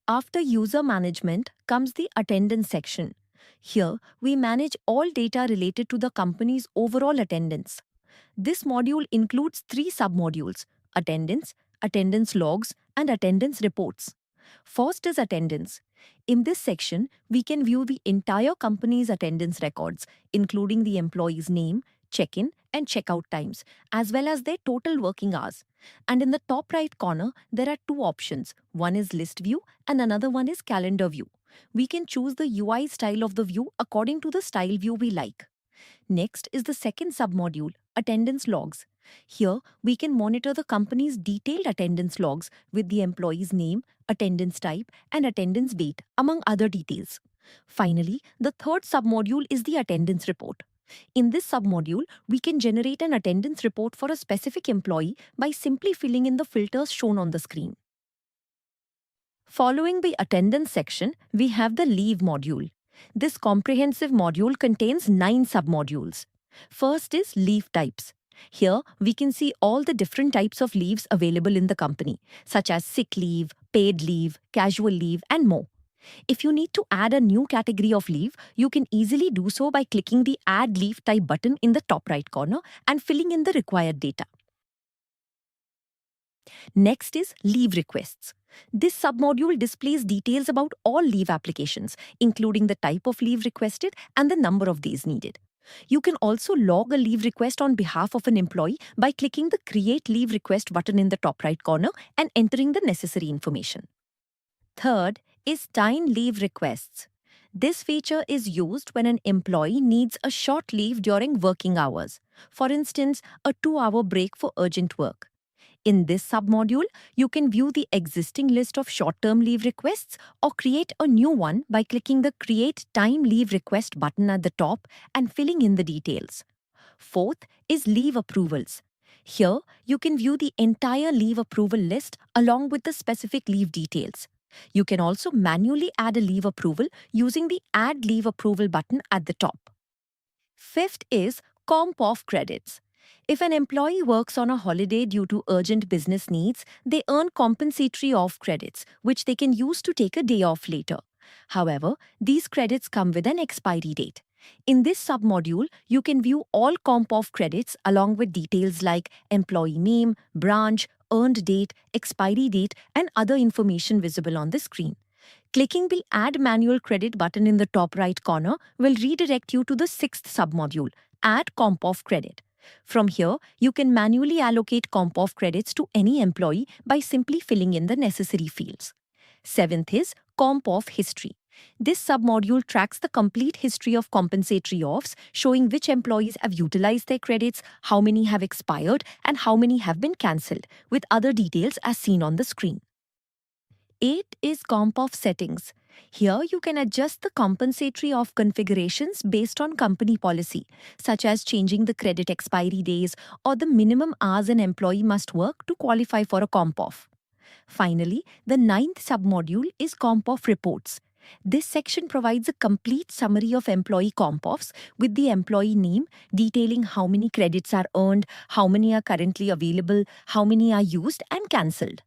After user management comes the attendance section. Here, we manage all data related to the company's overall attendance. This module includes three submodules: attendance, attendance logs, and attendance reports. First is attendance. In this section, we can view the entire company's attendance records, including the employee's name, check in, and checkout times, as well as their total working hours. And in the top right corner, there are two options: one is list view, and another one is calendar view. We can choose the UI style of the view according to the style view we like. Next is the second submodule, attendance logs. Here, we can monitor the company's detailed attendance logs with the employee's name, attendance type, and attendance date, among other details. Finally, the third submodule is the attendance report. In this submodule, we can generate an attendance report for a specific employee by simply filling in the filters shown on the screen. Following the attendance section, we have the leave module. This comprehensive module contains 9 submodules. First is leave types. Here, we can see all the different types of leaves available in the company, such as sick leave, paid leave, casual leave, and more. If you need to add a new category of leave, you can easily do so by clicking the Add Leave Type button in the top right corner and filling in the required data. Next is leave requests. This submodule displays details about all leave applications, including the type of leave requested and the number of days needed. You can also log a leave request on behalf of an employee by clicking the Create Leave Request button in the top right corner and entering the necessary information. Third is time leave requests. This feature is used when an employee needs a short leave during working hours. For instance, a 2-hour break for urgent work. In this submodule, you can view the existing list of short-term leave requests or create a new one by clicking the Create Time Leave Request button at the top and filling in the details. Fourth is leave approvals. Here, you can view the entire leave approval list along with the specific leave details. You can also manually add a leave approval using the Add Leave Approval button at the top. Fifth is comp off credits. If an employee works on a holiday due to urgent business needs, they earn compensatory off credits, which they can use to take a day off later. However, these credits come with an expiry date. In this submodule, you can view all comp off credits along with details like employee name, branch, earned date, expiry date, and other information visible on the screen. Clicking the Add Manual Credit button in the top right corner will redirect you to the sixth submodule, Add Comp Off Credit. From here, you can manually allocate comp off credits to any employee by simply filling in the necessary fields. Seventh is comp off history. This submodule tracks the complete history of compensatory offs, showing which employees have utilized their credits, how many have expired, and how many have been cancelled, with other details as seen on the screen. 8 is comp off settings. Here you can adjust the compensatory off configurations based on company policy, such as changing the credit expiry days or the minimum hours an employee must work to qualify for a comp off. Finally, the 9th submodule is comp off reports. This section provides a complete summary of employee comp offs with the employee name detailing how many credits are earned, how many are currently available, how many are used and cancelled.